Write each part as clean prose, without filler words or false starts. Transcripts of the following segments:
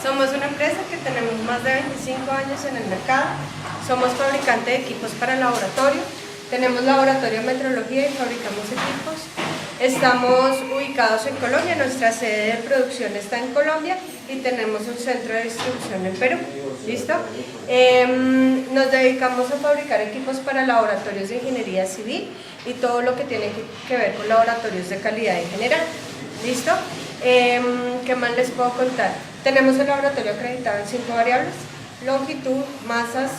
Somos una empresa que tenemos más de 25 años en el mercado. Somos fabricante de equipos para laboratorio. Tenemos laboratorio de metrología y fabricamos equipos. Estamos ubicados en Colombia, nuestra sede de producción está en Colombia y tenemos un centro de distribución en Perú. ¿Listo? Nos dedicamos a fabricar equipos para laboratorios de ingeniería civil y todo lo que tiene que ver con laboratorios de calidad en general. ¿Listo? ¿Qué más les puedo contar? Tenemos el laboratorio acreditado en 5 variables: longitud, masas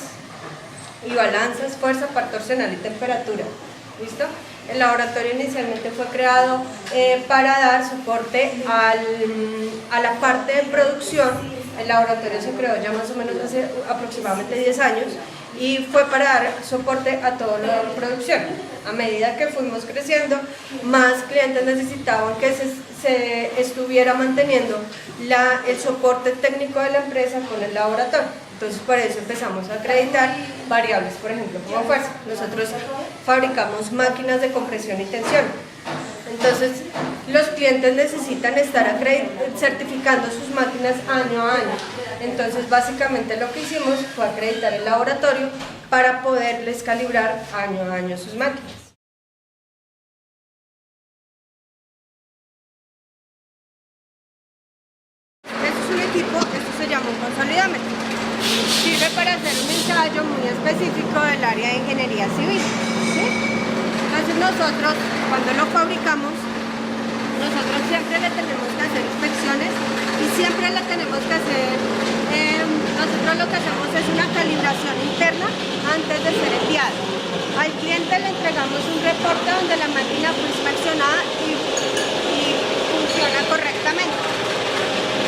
y balanzas, fuerza, par torsional y temperatura. ¿Listo? El laboratorio inicialmente fue creado para dar soporte a la parte de producción. El laboratorio se creó ya más o menos hace aproximadamente 10 años y fue para dar soporte a todo lo de producción. A medida que fuimos creciendo, más clientes necesitaban que se estuviera manteniendo el soporte técnico de la empresa con el laboratorio. Entonces por eso empezamos a acreditar variables, por ejemplo, como fuerza. Nosotros fabricamos máquinas de compresión y tensión. Entonces los clientes necesitan estar certificando sus máquinas año a año. Entonces básicamente lo que hicimos fue acreditar el laboratorio para poderles calibrar año a año sus máquinas. Este es un equipo, esto se llama un consolidómetro. Sirve para hacer un ensayo muy específico del área de ingeniería civil, ¿sí? Entonces nosotros, cuando lo fabricamos, nosotros siempre le tenemos que hacer inspecciones y siempre le tenemos que hacer, nosotros lo que hacemos es una calibración interna antes de ser enviado. Al cliente le entregamos un reporte donde la máquina fue inspeccionada y funciona correctamente.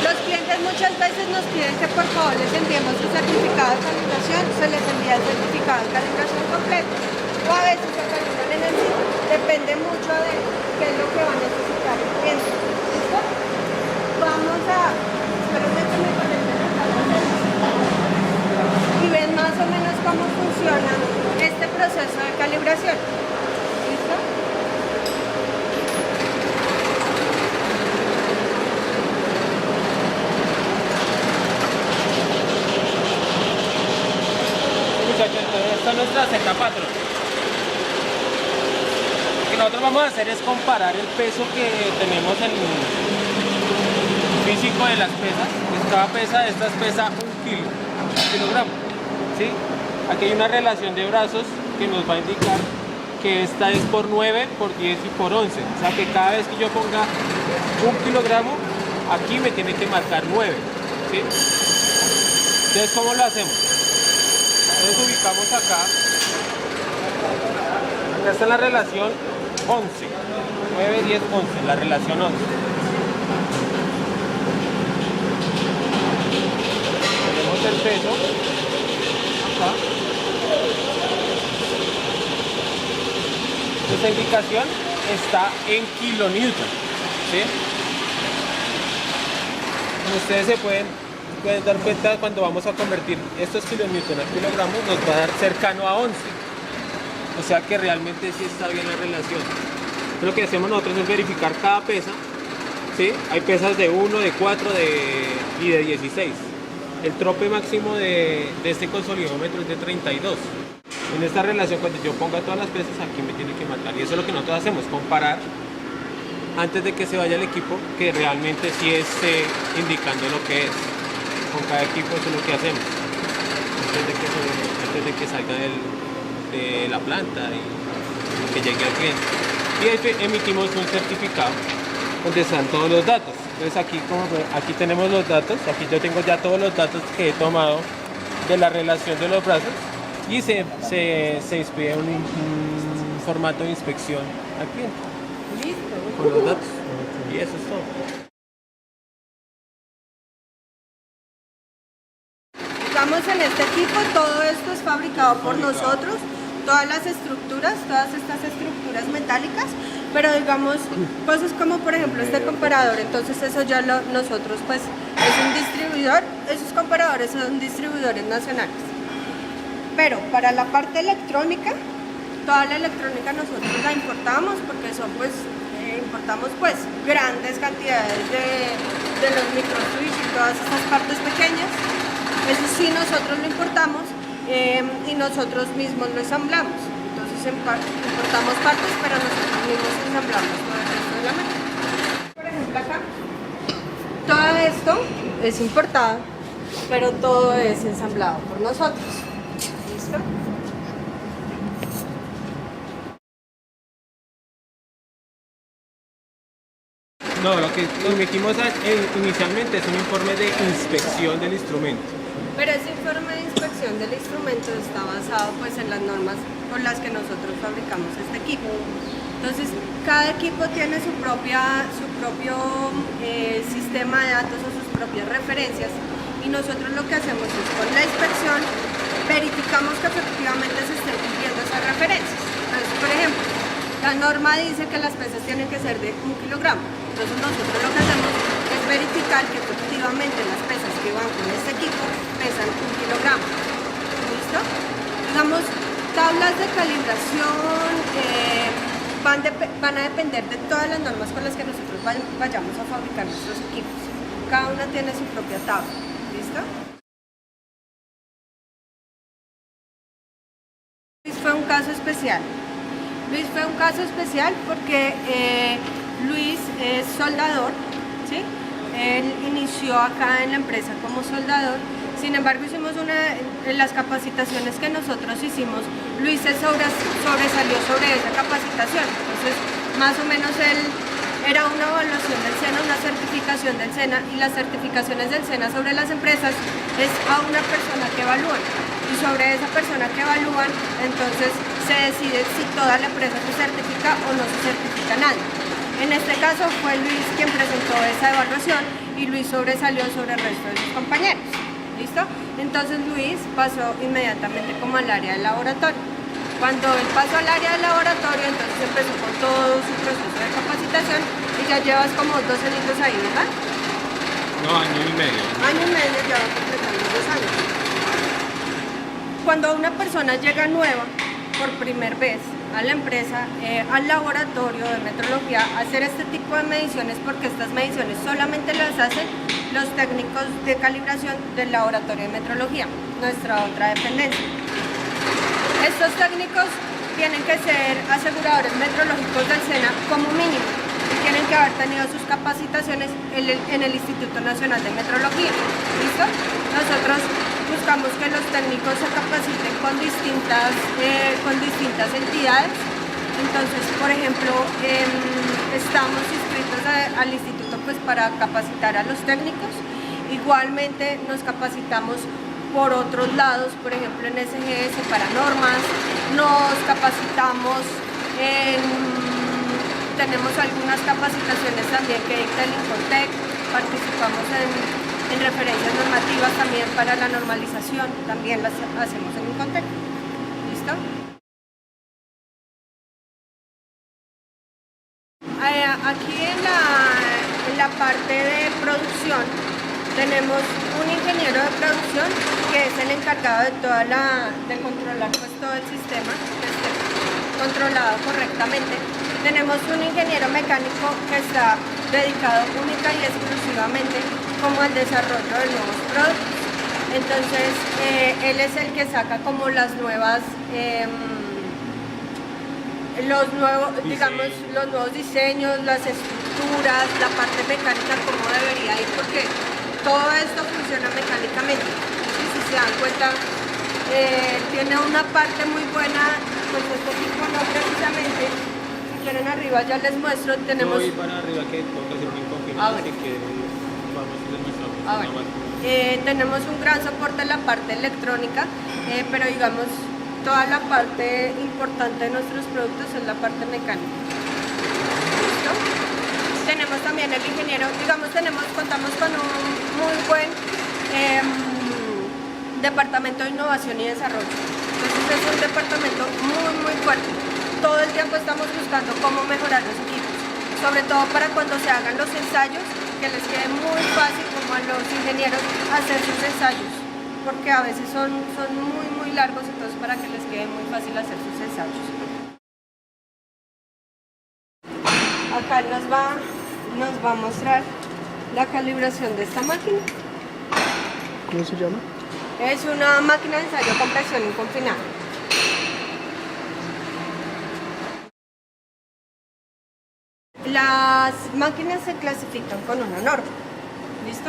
Los clientes muchas veces nos piden que por favor les enviemos su certificado de calibración, se les envía el certificado de calibración completo, o a veces se calibran en el sitio, depende mucho de qué es lo que va a necesitar el cliente. ¿Listo? Vamos a, espero que me conecten acá y ven más o menos cómo funciona este proceso de calibración. ¿Listo? Esta es nuestra Z4. Lo que nosotros vamos a hacer es comparar el peso que tenemos en físico de las pesas. Cada pesa de estas pesa 1 kilogramo. ¿Sí? Aquí hay una relación de brazos que nos va a indicar que esta es por 9, por 10 y por 11. O sea que cada vez que yo ponga 1 kilogramo, aquí me tiene que marcar 9. ¿Sí? Entonces, ¿cómo lo hacemos? Entonces ubicamos acá está la relación 11, 9, 10, 11, la relación 11. Tenemos el peso acá. Esta indicación está en kilonewton, ¿sí? Como ustedes se pueden dar cuenta, cuando vamos a convertir estos kilonewton a kilogramos nos va a dar cercano a 11, o sea que realmente sí está bien la relación. Lo que hacemos nosotros es verificar cada pesa, ¿sí? Hay pesas de 1, de 4 y de 16. El trope máximo de este consolidómetro es de 32. En esta relación, cuando yo ponga todas las pesas, aquí me tiene que marcar, y eso es lo que nosotros hacemos, comparar antes de que se vaya el equipo, que realmente sí esté indicando lo que es. Con cada equipo eso es lo que hacemos antes de que salga de la planta y que llegue al cliente, y emitimos un certificado donde están todos los datos. Entonces aquí tenemos los datos, aquí yo tengo ya todos los datos que he tomado de la relación de los brazos y se expide un formato de inspección al cliente. Listo. Con los datos, y eso es todo. Estamos en este equipo, todo esto es fabricado por nosotros, todas estas estructuras metálicas, pero digamos cosas como por ejemplo este comparador, entonces eso ya nosotros pues es un distribuidor, esos comparadores son distribuidores nacionales. Pero para la parte electrónica, toda la electrónica nosotros la importamos porque son pues, importamos pues grandes cantidades de los microswitches todas estas partes pequeñas. Eso sí, nosotros lo importamos y nosotros mismos lo ensamblamos. Entonces importamos partes, pero nosotros mismos ensamblamos todo el resto de la máquina. Por ejemplo acá, todo esto es importado, pero todo es ensamblado por nosotros. ¿Listo? No, lo que emitimos inicialmente es un informe de inspección del instrumento. Pero ese informe de inspección del instrumento está basado pues en las normas con las que nosotros fabricamos este equipo. Entonces, cada equipo tiene su propio sistema de datos o sus propias referencias, y nosotros lo que hacemos es, con la inspección, verificamos que efectivamente se estén cumpliendo esas referencias. Entonces, por ejemplo, la norma dice que las pesas tienen que ser de 1 kilogramo. Entonces nosotros lo que hacemos es verificar que efectivamente las pesas que van con este equipo pesan 1 kilogramo. ¿Listo? Digamos, tablas de calibración van a depender de todas las normas con las que nosotros vayamos a fabricar nuestros equipos. Cada una tiene su propia tabla. ¿Listo? Luis fue un caso especial. Luis fue un caso especial porque Luis es soldador, ¿sí? Él inició acá en la empresa como soldador. Sin embargo, en las capacitaciones que nosotros hicimos, Luis se sobresalió sobre esa capacitación. Entonces, más o menos él era una evaluación del SENA, una certificación del SENA, y las certificaciones del SENA sobre las empresas es a una persona que evalúan. Y sobre esa persona que evalúan, entonces se decide si toda la empresa se certifica o no se certifica nadie. En este caso fue Luis quien presentó esa evaluación y Luis sobresalió sobre el resto de sus compañeros. ¿Listo? Entonces Luis pasó inmediatamente como al área del laboratorio. Cuando él pasó al área del laboratorio, entonces empezó con todo su proceso de capacitación, y ya llevas como 2 añitos ahí, ¿verdad? No, año y medio. Año y medio, ya va completando 2 años. Cuando una persona llega nueva por primera vez a la empresa, al laboratorio de metrología, a hacer este tipo de mediciones, porque estas mediciones solamente las hacen los técnicos de calibración del laboratorio de metrología, nuestra otra dependencia. Estos técnicos tienen que ser aseguradores metrológicos del SENA como mínimo, y tienen que haber tenido sus capacitaciones en el Instituto Nacional de Metrología. ¿Listo? Nosotros buscamos que los técnicos se capaciten con distintas entidades. Entonces, por ejemplo, estamos inscritos al instituto pues para capacitar a los técnicos. Igualmente nos capacitamos por otros lados, por ejemplo en SGS para normas, nos capacitamos tenemos algunas capacitaciones también que dicta el Incontec, participamos en referencias normativas también para la normalización, también las hacemos en Incontec. ¿Listo? Aquí en la parte de producción tenemos un ingeniero de producción que es el encargado de controlar pues todo el sistema, que esté controlado correctamente. Tenemos un ingeniero mecánico que está dedicado única y exclusivamente como al desarrollo de nuevos productos. Entonces, él es el que saca como las nuevas, los nuevos diseños, las estructuras, la parte mecánica, cómo debería ir, porque todo esto funciona mecánicamente. Y si se dan cuenta, tiene una parte muy buena, pues este tipo no precisamente. Si quieren arriba ya les muestro, tenemos... No, y para arriba que tengo que hacer un inconveniente, que vamos a demostrar. Tenemos un gran soporte en la parte electrónica, pero digamos, toda la parte importante de nuestros productos es la parte mecánica. ¿Listo? Tenemos también el ingeniero, digamos, contamos con un muy buen departamento de innovación y desarrollo. Entonces es un departamento muy fuerte. Todo el tiempo estamos buscando cómo mejorar los equipos, sobre todo para cuando se hagan los ensayos, que les quede muy fácil como a los ingenieros hacer sus ensayos, porque a veces son muy largos, entonces para que les quede muy fácil hacer sus ensayos. Acá nos va a mostrar la calibración de esta máquina. ¿Cómo se llama? Es una máquina de ensayo con presión inconfinada. Las máquinas se clasifican con una norma, ¿listo?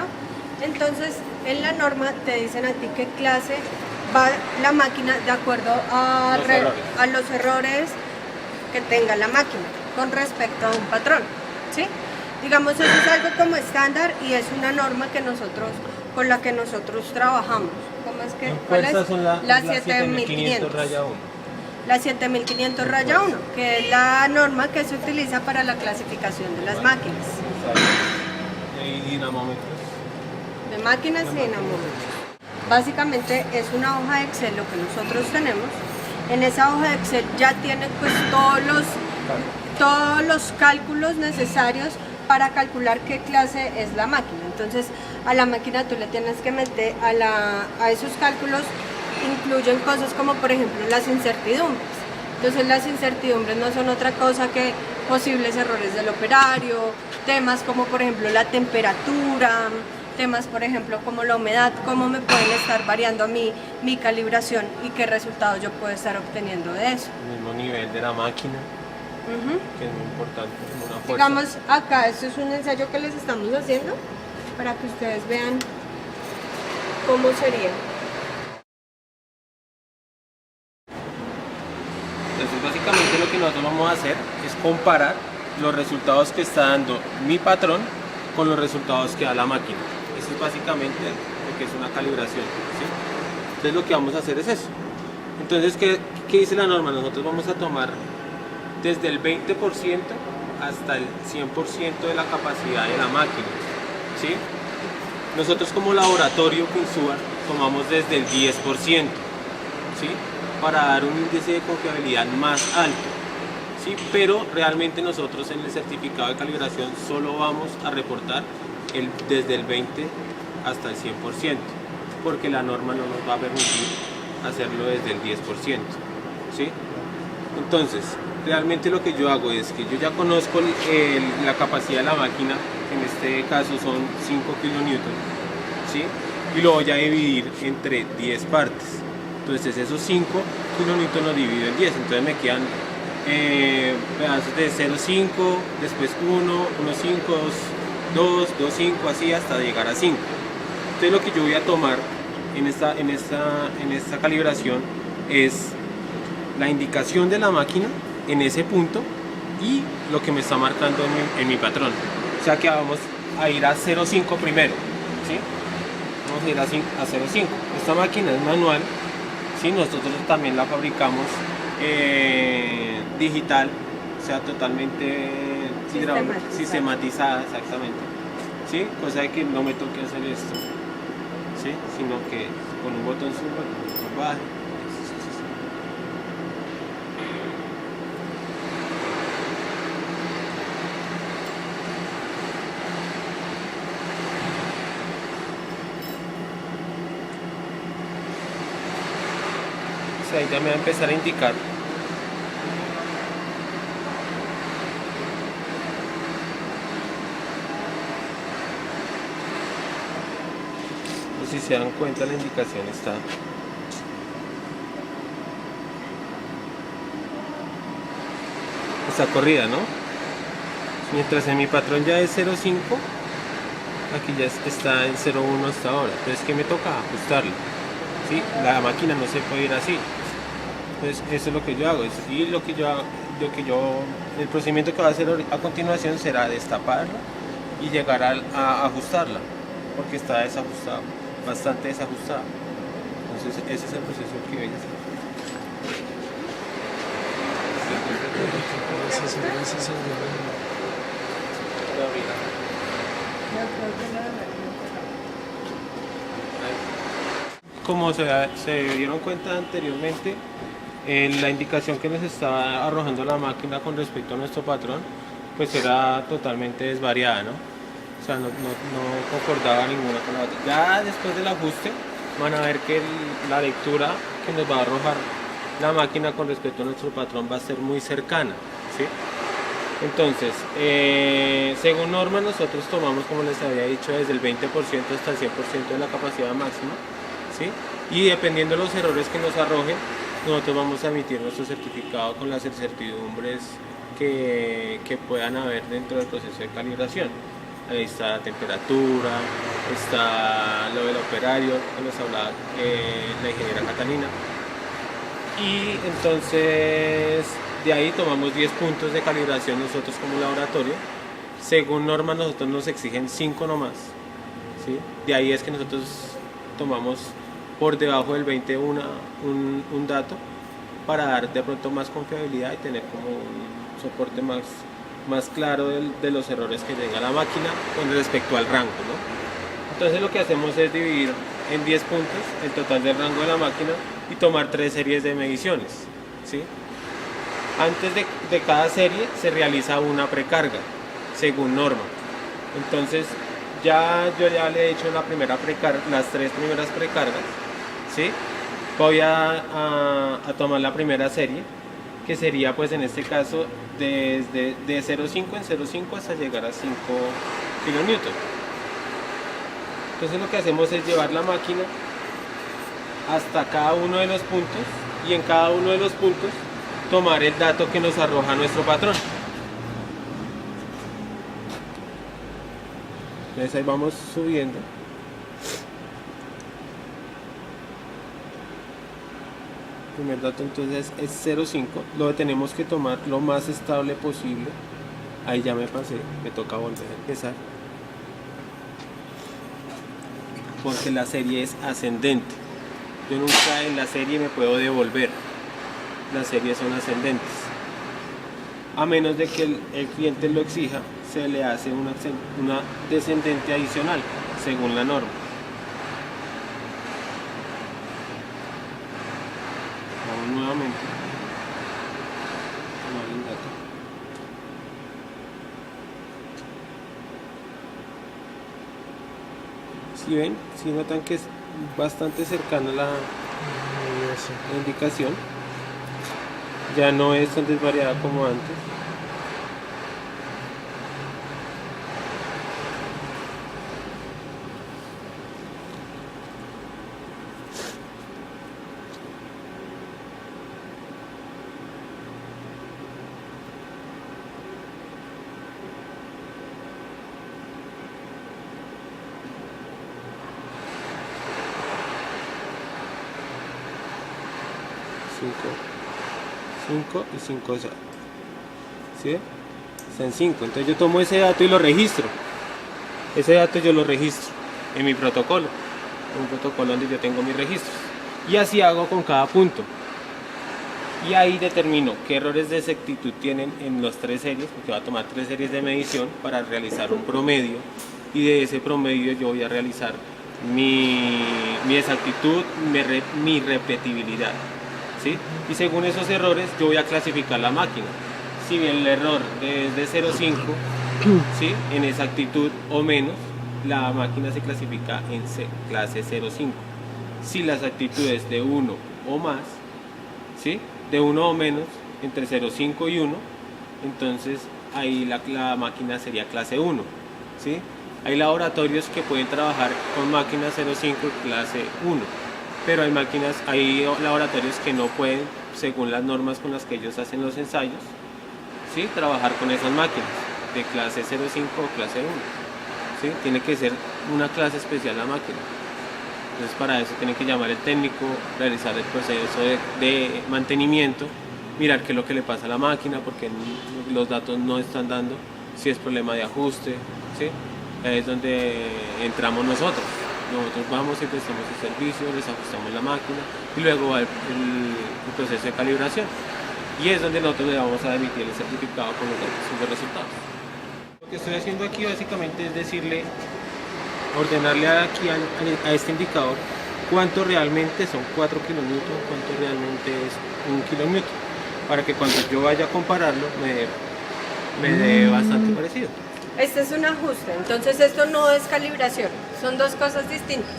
Entonces, en la norma te dicen a ti qué clase va la máquina de acuerdo a los errores que tenga la máquina con respecto a un patrón, ¿sí? Digamos, eso es algo como estándar y es una norma que con la que nosotros trabajamos. ¿Cómo es que? ¿Cuál es? Son la 7500 raya 1. La 7500 raya 1, que es la norma que se utiliza para la clasificación de las máquinas. Y dinamómetros. De máquinas y dinamómetros. Básicamente es una hoja de Excel lo que nosotros tenemos. En esa hoja de Excel ya tiene pues todos los cálculos necesarios para calcular qué clase es la máquina. Entonces a la máquina tú le tienes que meter a esos cálculos, incluyen cosas como por ejemplo las incertidumbres. Entonces las incertidumbres no son otra cosa que posibles errores del operario, temas como por ejemplo la temperatura, temas por ejemplo como la humedad, cómo me pueden estar variando a mí mi calibración y qué resultados yo puedo estar obteniendo de eso. El mismo nivel de la máquina, que es muy importante, como una fuerza. Digamos acá, esto es un ensayo que les estamos haciendo para que ustedes vean cómo sería. Entonces básicamente lo que nosotros vamos a hacer es comparar los resultados que está dando mi patrón con los resultados que da la máquina. Eso es básicamente lo que es una calibración, ¿sí? Entonces lo que vamos a hacer es eso. Entonces, ¿qué dice la norma? Nosotros vamos a tomar desde el 20% hasta el 100% de la capacidad de la máquina, ¿sí? Nosotros como laboratorio Finsua tomamos desde el 10%, ¿sí? Para dar un índice de confiabilidad más alto, ¿sí? Pero realmente nosotros en el certificado de calibración solo vamos a reportar desde el 20 hasta el 100%, porque la norma no nos va a permitir hacerlo desde el 10%, ¿sí? Entonces, realmente lo que yo hago es que yo ya conozco la capacidad de la máquina, que en este caso son 5 kN, ¿sí? Y lo voy a dividir entre 10 partes. Entonces esos 5 kN los divido en 10, entonces me quedan pedazos de 0,5, después 1, 1,5, 2, 2,5, así hasta llegar a 5. Entonces lo que yo voy a tomar en esta calibración es la indicación de la máquina en ese punto y lo que me está marcando en mi patrón. O sea que vamos a ir a 0,5 primero, ¿sí? Vamos a ir a 0,5. Esta máquina es manual, ¿sí? Nosotros también la fabricamos digital, o sea, totalmente sistematizada, exactamente, ¿sí? Cosa de que no me toque hacer esto, ¿sí? Sino que con un botón suba, baje. Ahí ya me va a empezar a indicar si se dan cuenta la indicación está corrida, ¿no? Mientras en mi patrón ya es 0,5, aquí ya está en 0,1 hasta ahora. Entonces, ¿qué me toca? Ajustarlo, ¿sí? La máquina no se puede ir así. Entonces eso es lo que yo hago, y el procedimiento que voy a hacer a continuación será destaparla y llegar a ajustarla, porque está desajustada, bastante desajustada. Entonces ese es el proceso que voy a hacer. Como se dieron cuenta anteriormente, la indicación que nos estaba arrojando la máquina con respecto a nuestro patrón, pues era totalmente desvariada, ¿no? O sea, no concordaba ninguna con la otra. Ya después del ajuste van a ver que la lectura que nos va a arrojar la máquina con respecto a nuestro patrón va a ser muy cercana, ¿sí? Entonces, según norma nosotros tomamos, como les había dicho, desde el 20% hasta el 100% de la capacidad máxima, ¿sí? Y dependiendo de los errores que nos arrojen, nosotros vamos a emitir nuestro certificado con las incertidumbres que puedan haber dentro del proceso de calibración. Ahí está la temperatura, está lo del operario, que nos hablaba la ingeniera Catalina. Y entonces de ahí tomamos 10 puntos de calibración nosotros como laboratorio. Según norma nosotros nos exigen 5 nomás, ¿sí? De ahí es que nosotros tomamos por debajo del 20 un dato para dar de pronto más confiabilidad y tener como un soporte más claro de los errores que tenga la máquina con respecto al rango, ¿no? Entonces lo que hacemos es dividir en 10 puntos el total del rango de la máquina y tomar 3 series de mediciones, ¿sí? Antes de cada serie se realiza una precarga según norma. Entonces yo ya le he hecho las 3 primeras precargas, ¿sí? Voy a tomar la primera serie, que sería pues en este caso de 0,5 en 0,5 hasta llegar a 5 kN. Entonces lo que hacemos es llevar la máquina hasta cada uno de los puntos y en cada uno de los puntos tomar el dato que nos arroja nuestro patrón. Entonces ahí vamos subiendo. El primer dato entonces es 0,5, lo tenemos que tomar lo más estable posible. Ahí ya me pasé, me toca volver a empezar porque la serie es ascendente. Yo nunca en la serie me puedo devolver, las series son ascendentes, a menos de que el cliente lo exija, se le hace una descendente adicional según la norma. Vamos nuevamente a tomar el dato. Si ven, si notan que es bastante cercana la indicación, ya no es tan desvariada como antes. Cinco y 5 ya. ¿Sí? Está en 5. Entonces yo tomo ese dato y lo registro. Ese dato yo lo registro en mi protocolo. Un protocolo donde yo tengo mis registros. Y así hago con cada punto. Y ahí determino qué errores de exactitud tienen en las 3 series, porque voy a tomar 3 series de medición para realizar un promedio. Y de ese promedio yo voy a realizar mi exactitud, mi repetibilidad. ¿Sí? Y según esos errores yo voy a clasificar la máquina. Si bien el error es de 0,5, ¿sí? En exactitud o menos, la máquina se clasifica en clase 0,5. Si la exactitud es de 1 o más, ¿sí? De 1 o menos, entre 0,5 y 1, entonces ahí la máquina sería clase 1. ¿Sí? Hay laboratorios que pueden trabajar con máquinas 0,5 y clase 1. Pero hay laboratorios que no pueden, según las normas con las que ellos hacen los ensayos, ¿sí? Trabajar con esas máquinas de clase 0,5 o clase 1. ¿Sí? Tiene que ser una clase especial la máquina. Entonces para eso tienen que llamar al técnico, realizar el proceso de mantenimiento, mirar qué es lo que le pasa a la máquina, porque los datos no están dando, si es problema de ajuste, ¿sí? Ahí es donde entramos nosotros. Nosotros vamos y prestamos el servicio, les ajustamos la máquina y luego va el proceso de calibración. Y es donde nosotros le vamos a emitir el certificado con los resultados. Lo que estoy haciendo aquí básicamente es ordenarle aquí a este indicador cuánto realmente son 4 kN, cuánto realmente es 1 kN, para que cuando yo vaya a compararlo me dé bastante parecido. Este es un ajuste, entonces esto no es calibración, son dos cosas distintas.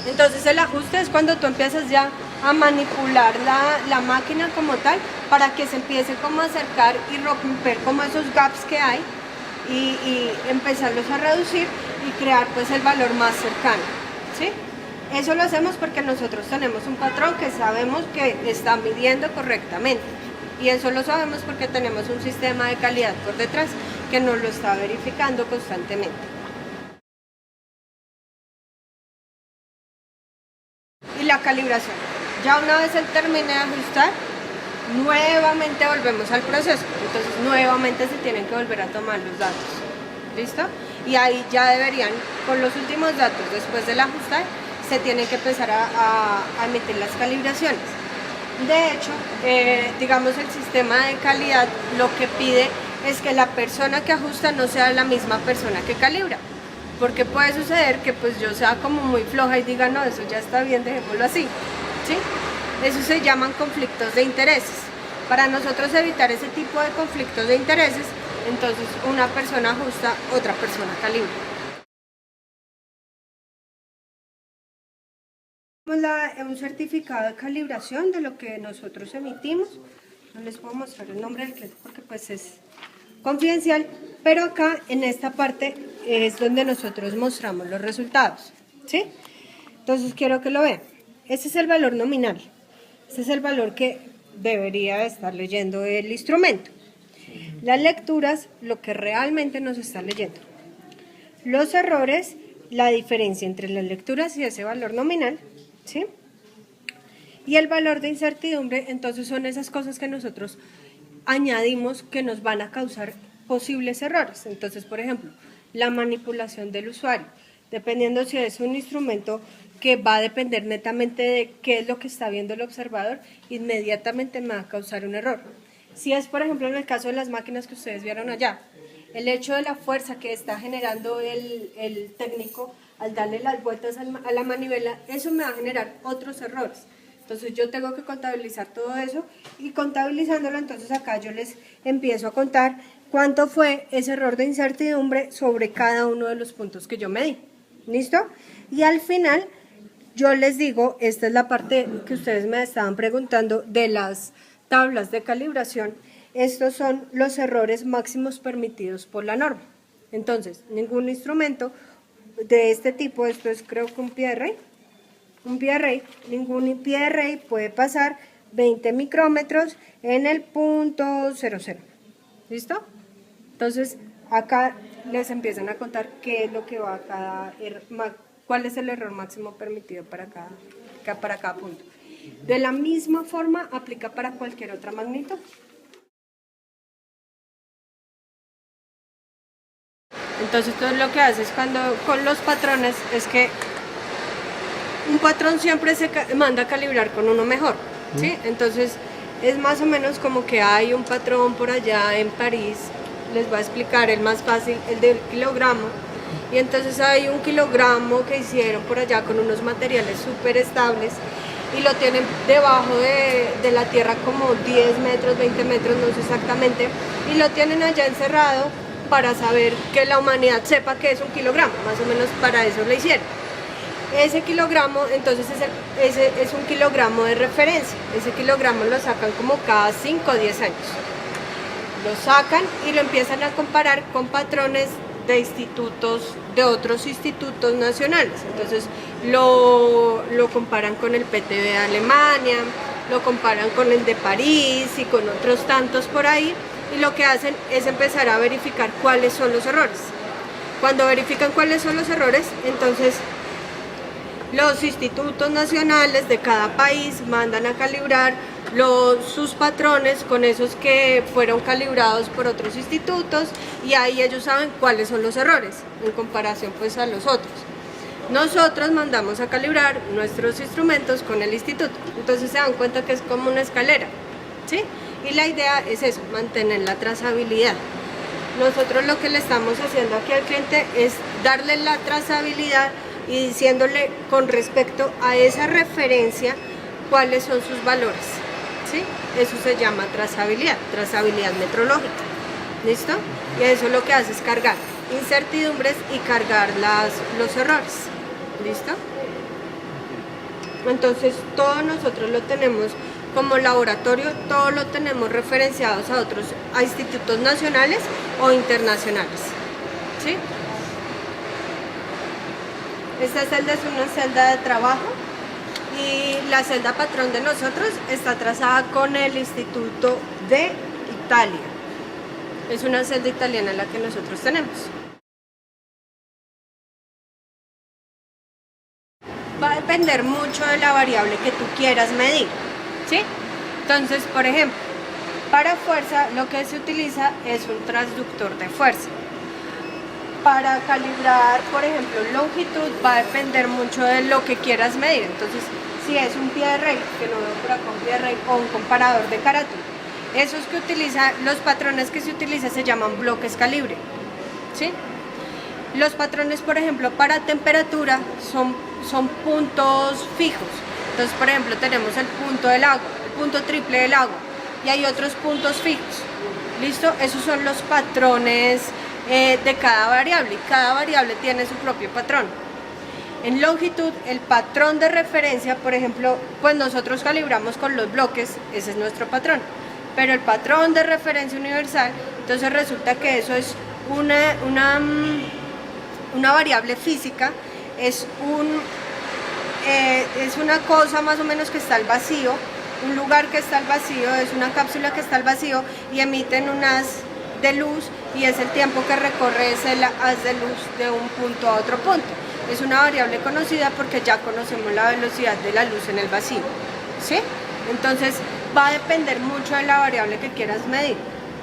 Entonces el ajuste es cuando tú empiezas ya a manipular la máquina como tal para que se empiece como a acercar y romper como esos gaps que hay y empezarlos a reducir y crear pues el valor más cercano, ¿sí? Eso lo hacemos porque nosotros tenemos un patrón que sabemos que está midiendo correctamente y eso lo sabemos porque tenemos un sistema de calidad por detrás que nos lo está verificando constantemente. Y la calibración. Ya una vez él termine de ajustar, nuevamente volvemos al proceso. Entonces nuevamente se tienen que volver a tomar los datos. ¿Listo? Y ahí ya deberían, con los últimos datos después del ajustar, se tienen que empezar a emitir las calibraciones. De hecho, digamos el sistema de calidad lo que pide es que la persona que ajusta no sea la misma persona que calibra. Porque puede suceder que pues yo sea como muy floja y diga, no, eso ya está bien, dejémoslo así, ¿sí? Eso se llaman conflictos de intereses. Para nosotros evitar ese tipo de conflictos de intereses, entonces una persona ajusta, otra persona calibra. Un certificado de calibración de lo que nosotros emitimos. No les puedo mostrar el nombre del cliente porque pues es confidencial, pero acá en esta parte es donde nosotros mostramos los resultados, ¿sí? Entonces quiero que lo vean. Ese es el valor nominal. Ese es el valor que debería estar leyendo el instrumento. Las lecturas, lo que realmente nos está leyendo. Los errores, la diferencia entre las lecturas y ese valor nominal, ¿sí? Y el valor de incertidumbre, entonces son esas cosas que nosotros añadimos que nos van a causar posibles errores. Entonces, por ejemplo, la manipulación del usuario, dependiendo si es un instrumento que va a depender netamente de qué es lo que está viendo el observador, inmediatamente me va a causar un error. Si es, por ejemplo, en el caso de las máquinas que ustedes vieron allá, el hecho de la fuerza que está generando el técnico al darle las vueltas a la manivela, eso me va a generar otros errores. Entonces yo tengo que contabilizar todo eso y contabilizándolo, entonces acá yo les empiezo a contar cuánto fue ese error de incertidumbre sobre cada uno de los puntos que yo medí. ¿Listo? Y al final yo les digo, esta es la parte que ustedes me estaban preguntando de las tablas de calibración. Estos son los errores máximos permitidos por la norma. Entonces, ningún instrumento de este tipo, esto es creo que un PRI, ningún PRI puede pasar 20 micrómetros en el punto 00. ¿Listo? Entonces, acá les empiezan a contar qué es lo que va a cuál es el error máximo permitido para cada punto. De la misma forma, aplica para cualquier otra magnitud. Entonces, todo lo que haces con los patrones es que un patrón siempre se manda a calibrar con uno mejor, ¿sí? Entonces, es más o menos como que hay un patrón por allá en París, les voy a explicar el más fácil, el del kilogramo, y entonces hay un kilogramo que hicieron por allá con unos materiales súper estables y lo tienen debajo de la tierra como 10 metros, 20 metros, no sé exactamente, y lo tienen allá encerrado para saber que la humanidad sepa que es un kilogramo, más o menos para eso lo hicieron. Ese kilogramo, entonces ese es un kilogramo de referencia, ese kilogramo lo sacan como cada 5 o 10 años. Lo sacan y lo empiezan a comparar con patrones de institutos, de otros institutos nacionales. Entonces lo comparan con el PTB de Alemania, lo comparan con el de París y con otros tantos por ahí, y lo que hacen es empezar a verificar cuáles son los errores. Cuando verifican cuáles son los errores, entonces los institutos nacionales de cada país mandan a calibrar sus patrones con esos que fueron calibrados por otros institutos, y ahí ellos saben cuáles son los errores en comparación pues a los otros. Nosotros mandamos a calibrar nuestros instrumentos con el instituto, entonces se dan cuenta que es como una escalera, ¿sí? Y la idea es eso, mantener la trazabilidad. Nosotros lo que le estamos haciendo aquí al cliente es darle la trazabilidad y diciéndole con respecto a esa referencia cuáles son sus valores, ¿sí? Eso se llama trazabilidad metrológica. ¿Listo? Y eso lo que hace es cargar incertidumbres y cargar los errores. ¿Listo? Entonces todo nosotros lo tenemos como laboratorio, todo lo tenemos referenciados a institutos nacionales o internacionales. ¿Sí? Esta es una celda de trabajo y la celda patrón de nosotros está trazada con el Instituto de Italia. Es una celda italiana la que nosotros tenemos. Va a depender mucho de la variable que tú quieras medir, ¿sí? Entonces, por ejemplo, para fuerza lo que se utiliza es un transductor de fuerza. Para calibrar, por ejemplo, longitud va a depender mucho de lo que quieras medir. Entonces, si es un pie de rey, que lo veo por acá, un pie de rey, o un comparador de carátula, esos que utiliza, los patrones que se utilizan se llaman bloques calibre, ¿sí? Los patrones, por ejemplo, para temperatura son puntos fijos. Entonces, por ejemplo, tenemos el punto del agua, el punto triple del agua, y hay otros puntos fijos. ¿Listo? Esos son los patrones de cada variable, y cada variable tiene su propio patrón. En longitud, el patrón de referencia, por ejemplo, pues nosotros calibramos con los bloques, ese es nuestro patrón. Pero el patrón de referencia universal, entonces resulta que eso es una variable física, es una cosa más o menos que está al vacío, un lugar que está al vacío, es una cápsula que está al vacío y emiten un haz de luz y es el tiempo que recorre ese haz de luz de un punto a otro punto. Es una variable conocida porque ya conocemos la velocidad de la luz en el vacío, ¿sí? Entonces va a depender mucho de la variable que quieras medir.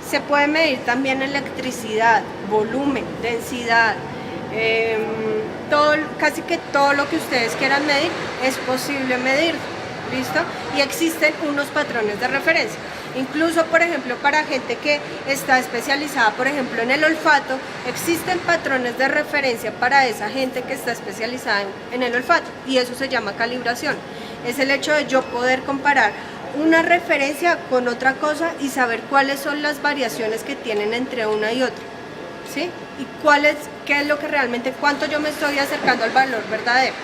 Se puede medir también electricidad, volumen, densidad, casi que todo lo que ustedes quieran medir es posible medir, ¿listo? Y existen unos patrones de referencia. Incluso, por ejemplo, para gente que está especializada, por ejemplo, en el olfato, existen patrones de referencia para esa gente que está especializada en el olfato y eso se llama calibración. Es el hecho de yo poder comparar una referencia con otra cosa y saber cuáles son las variaciones que tienen entre una y otra, ¿sí? Y qué es lo que realmente, cuánto yo me estoy acercando al valor verdadero,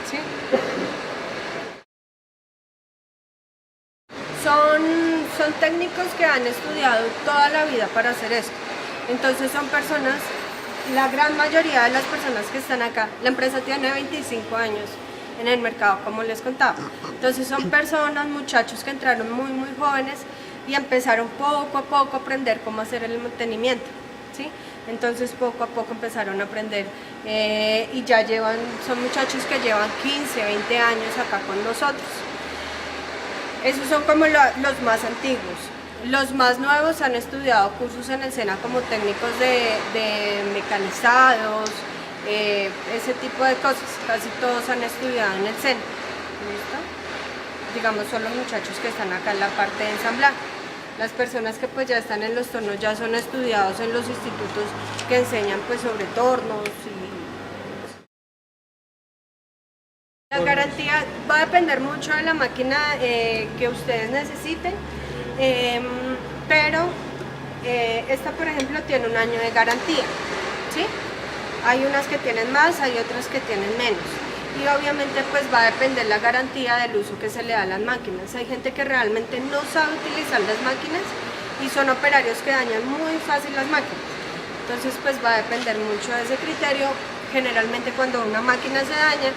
¿sí? Son técnicos que han estudiado toda la vida para hacer esto. Entonces son personas, la gran mayoría de las personas que están acá, la empresa tiene 25 años en el mercado, como les contaba. Entonces son personas, muchachos que entraron muy jóvenes y empezaron poco a poco a aprender cómo hacer el mantenimiento, ¿sí? Entonces poco a poco empezaron a aprender y ya son muchachos que llevan 15, 20 años acá con nosotros. Esos son como los más antiguos. Los más nuevos han estudiado cursos en el SENA como técnicos de mecanizados, ese tipo de cosas. Casi todos han estudiado en el SENA. ¿Listo? Digamos, son los muchachos que están acá en la parte de ensamblaje. Las personas que pues ya están en los tornos ya son estudiados en los institutos que enseñan pues sobre tornos y... La garantía va a depender mucho de la máquina que ustedes necesiten, pero esta por ejemplo tiene 1 año de garantía, ¿sí? Hay unas que tienen más, hay otras que tienen menos. Y obviamente pues va a depender la garantía del uso que se le da a las máquinas. Hay gente que realmente no sabe utilizar las máquinas y son operarios que dañan muy fácil las máquinas. Entonces pues va a depender mucho de ese criterio. Generalmente cuando una máquina se daña,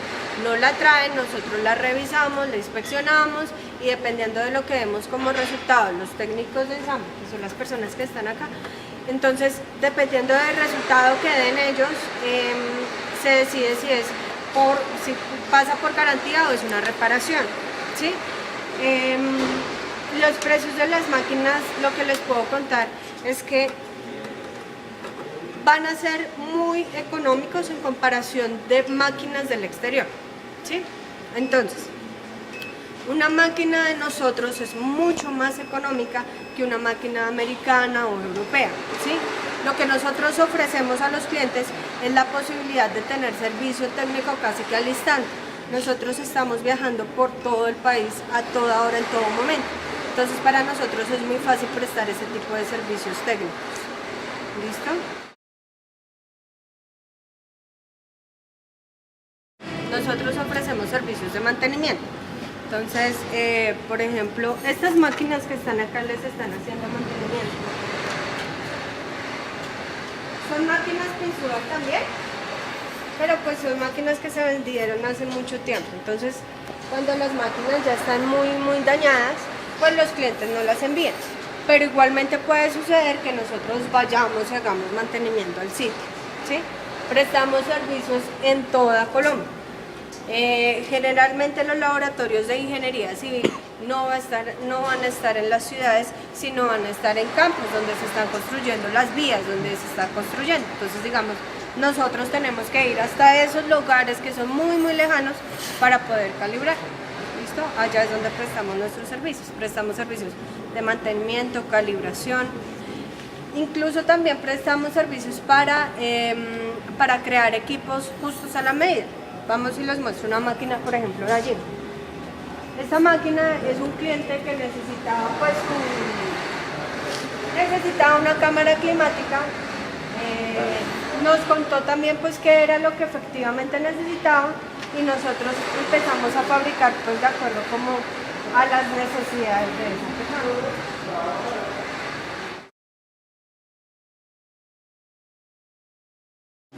no la traen, nosotros la revisamos, la inspeccionamos y dependiendo de lo que vemos como resultado, los técnicos de ensamble, que son las personas que están acá, entonces dependiendo del resultado que den ellos, se decide si pasa por garantía o es una reparación, ¿sí? Los precios de las máquinas, lo que les puedo contar es que van a ser muy económicos en comparación de máquinas del exterior, ¿sí? Entonces, una máquina de nosotros es mucho más económica que una máquina americana o europea, ¿sí? Lo que nosotros ofrecemos a los clientes es la posibilidad de tener servicio técnico casi que al instante. Nosotros estamos viajando por todo el país a toda hora, en todo momento. Entonces, para nosotros es muy fácil prestar ese tipo de servicios técnicos. ¿Listo? Nosotros ofrecemos servicios de mantenimiento. Entonces, por ejemplo, estas máquinas que están acá les están haciendo mantenimiento. Son máquinas Pinsuar también, pero pues son máquinas que se vendieron hace mucho tiempo. Entonces, cuando las máquinas ya están muy dañadas, pues los clientes no las envían. Pero igualmente puede suceder que nosotros vayamos y hagamos mantenimiento al sitio, ¿sí? Prestamos servicios en toda Colombia. Generalmente los laboratorios de ingeniería civil no van a estar en las ciudades, sino van a estar en campos donde se están construyendo las vías, donde se está construyendo. Entonces, digamos, nosotros tenemos que ir hasta esos lugares que son muy lejanos para poder calibrar. ¿Listo? Allá es donde prestamos nuestros servicios. Prestamos servicios de mantenimiento, calibración. Incluso también prestamos servicios para crear equipos justos a la medida. Vamos y les muestro una máquina, por ejemplo, de allí. Esta máquina es un cliente que necesitaba una cámara climática. Nos contó también pues qué era lo que efectivamente necesitaba y nosotros empezamos a fabricar pues de acuerdo como a las necesidades de esa persona.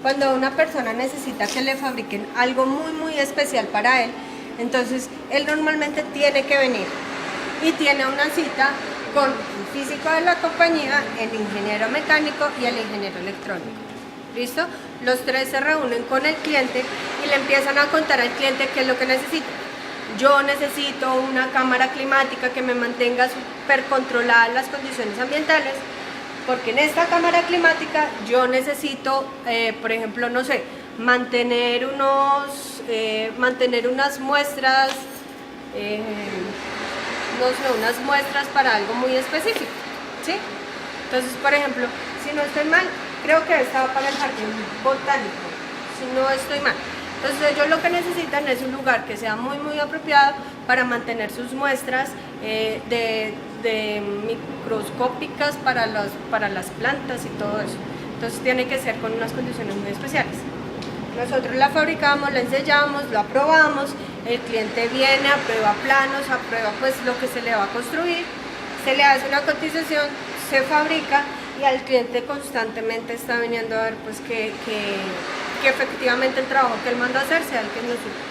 Cuando una persona necesita que le fabriquen algo muy especial para él, entonces él normalmente tiene que venir y tiene una cita con el físico de la compañía, el ingeniero mecánico y el ingeniero electrónico. ¿Listo? Los tres se reúnen con el cliente y le empiezan a contar al cliente qué es lo que necesita. Yo necesito una cámara climática que me mantenga súper controladas las condiciones ambientales, porque en esta cámara climática yo necesito, por ejemplo, no sé, mantener unas muestras, unas muestras para algo muy específico, ¿sí? Entonces, por ejemplo, si no estoy mal, creo que estaba para el jardín botánico, si no estoy mal. Entonces ellos lo que necesitan es un lugar que sea muy apropiado para mantener sus muestras de microscópicas para las plantas y todo eso. Entonces tiene que ser con unas condiciones muy especiales. Nosotros la fabricamos, la ensayamos, la probamos, el cliente viene, aprueba planos, aprueba pues lo que se le va a construir, se le hace una cotización, se fabrica y al cliente constantemente está viniendo a ver pues que efectivamente el trabajo que él mandó a hacer sea el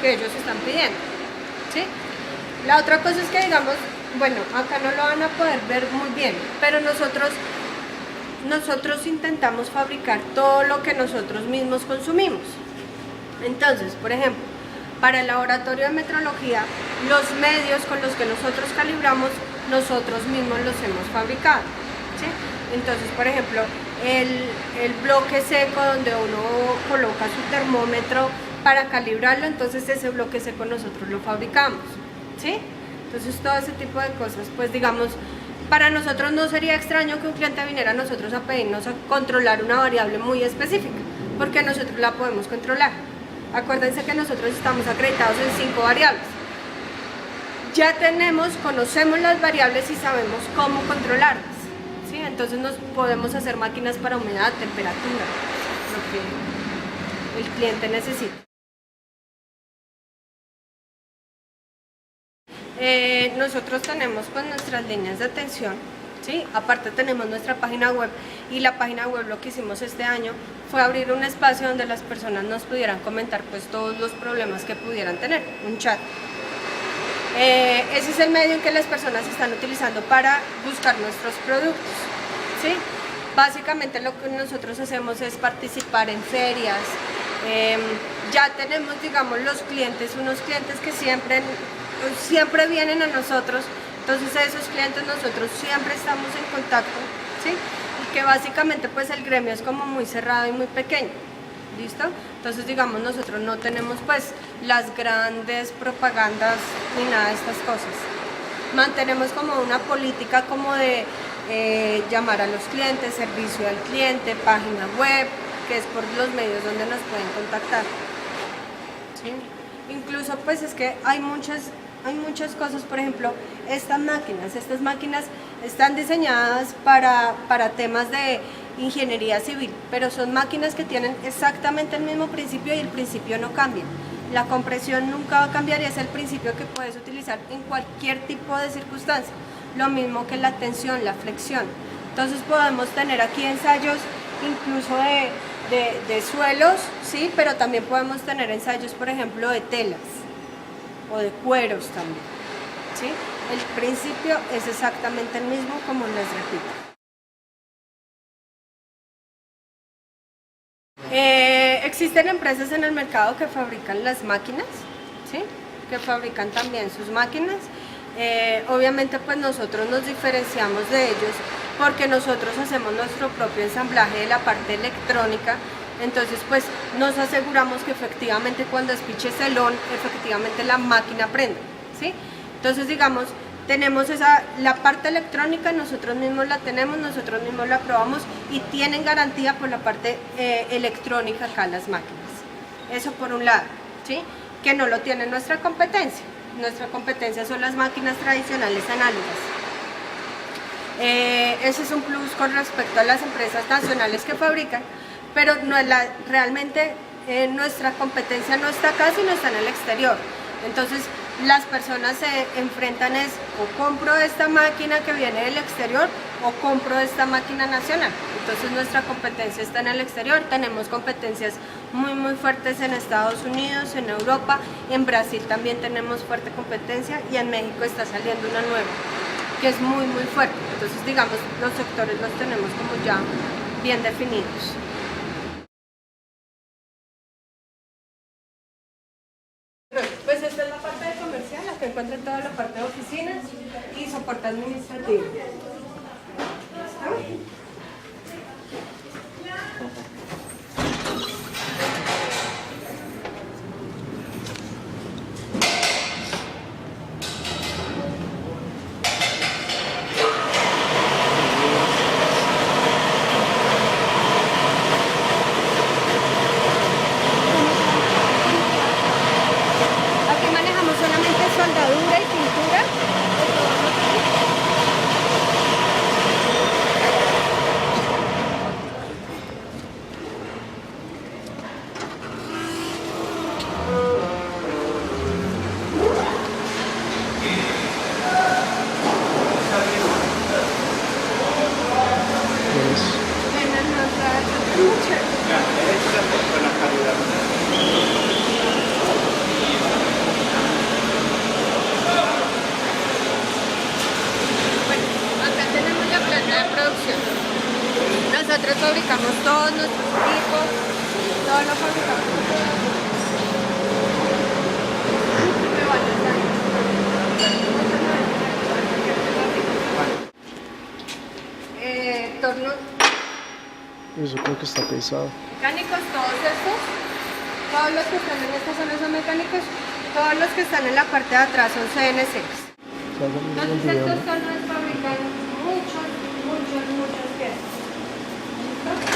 que ellos están pidiendo, ¿sí? La otra cosa es que digamos, bueno, acá no lo van a poder ver muy bien, pero nosotros intentamos fabricar todo lo que nosotros mismos consumimos. Entonces, por ejemplo, para el laboratorio de metrología, los medios con los que nosotros calibramos, nosotros mismos los hemos fabricado, ¿sí? Entonces, por ejemplo, el bloque seco donde uno coloca su termómetro para calibrarlo, entonces ese bloque seco nosotros lo fabricamos, ¿sí? Entonces todo ese tipo de cosas, pues digamos, para nosotros no sería extraño que un cliente viniera a nosotros a pedirnos a controlar una variable muy específica, porque nosotros la podemos controlar. Acuérdense que nosotros estamos acreditados en 5 variables. Ya conocemos las variables y sabemos cómo controlarlas, ¿sí? Entonces nos podemos hacer máquinas para humedad, temperatura, lo que el cliente necesita. Nosotros tenemos pues nuestras líneas de atención, ¿sí? Aparte tenemos nuestra página web y la página web lo que hicimos este año fue abrir un espacio donde las personas nos pudieran comentar pues todos los problemas que pudieran tener, un chat. Ese es el medio en que las personas están utilizando para buscar nuestros productos, ¿sí? Básicamente lo que nosotros hacemos es participar en ferias. Ya tenemos, digamos, los clientes, unos clientes que siempre vienen a nosotros, entonces a esos clientes nosotros siempre estamos en contacto, ¿sí? Y que básicamente pues el gremio es como muy cerrado y muy pequeño, ¿listo? Entonces digamos nosotros no tenemos pues las grandes propagandas ni nada de estas cosas. Mantenemos como una política como de llamar a los clientes, servicio al cliente, página web, que es por los medios donde nos pueden contactar, ¿sí? Incluso pues es que hay muchas cosas, por ejemplo, estas máquinas están diseñadas para temas de ingeniería civil, pero son máquinas que tienen exactamente el mismo principio y el principio no cambia. La compresión nunca va a cambiar y es el principio que puedes utilizar en cualquier tipo de circunstancia. Lo mismo que la tensión, la flexión. Entonces podemos tener aquí ensayos incluso de suelos, ¿sí? Pero también podemos tener ensayos, por ejemplo, de telas o de cueros también, ¿sí? El principio es exactamente el mismo, como les repito. Existen empresas en el mercado que fabrican las máquinas, ¿sí? Que fabrican también sus máquinas. Obviamente pues nosotros nos diferenciamos de ellos porque nosotros hacemos nuestro propio ensamblaje de la parte electrónica. Entonces pues nos aseguramos que efectivamente cuando espiche celón, efectivamente la máquina prende, ¿sí? Entonces digamos, tenemos la parte electrónica, nosotros mismos la tenemos, nosotros mismos la probamos y tienen garantía por la parte electrónica acá las máquinas. Eso por un lado, ¿sí? Que no lo tiene nuestra competencia. Nuestra competencia son las máquinas tradicionales análogas. Ese es un plus con respecto a las empresas nacionales que fabrican, pero no es realmente nuestra competencia no está acá, sino está en el exterior. Entonces las personas se enfrentan o compro esta máquina que viene del exterior o compro esta máquina nacional. Entonces nuestra competencia está en el exterior. Tenemos competencias muy fuertes en Estados Unidos, en Europa, en Brasil también tenemos fuerte competencia y en México está saliendo una nueva que es muy fuerte. Entonces digamos, los sectores los tenemos como ya bien definidos. Pues esta es la parte de comercial, acá encuentran toda la parte de oficinas y soporte administrativo. ¿Listo? Aquí manejamos solamente soldadura y pintura. Acá tenemos la planta de producción. Nosotros fabricamos todos nuestros equipos, todo lo fabricamos. Tornos. Eso creo que está pesado. Mecánicos, todos los que están en esta zona son mecánicos, todos los que están en la parte de atrás son CNCs. Entonces estos tornos fabrican muchos piezas. ¿Listo?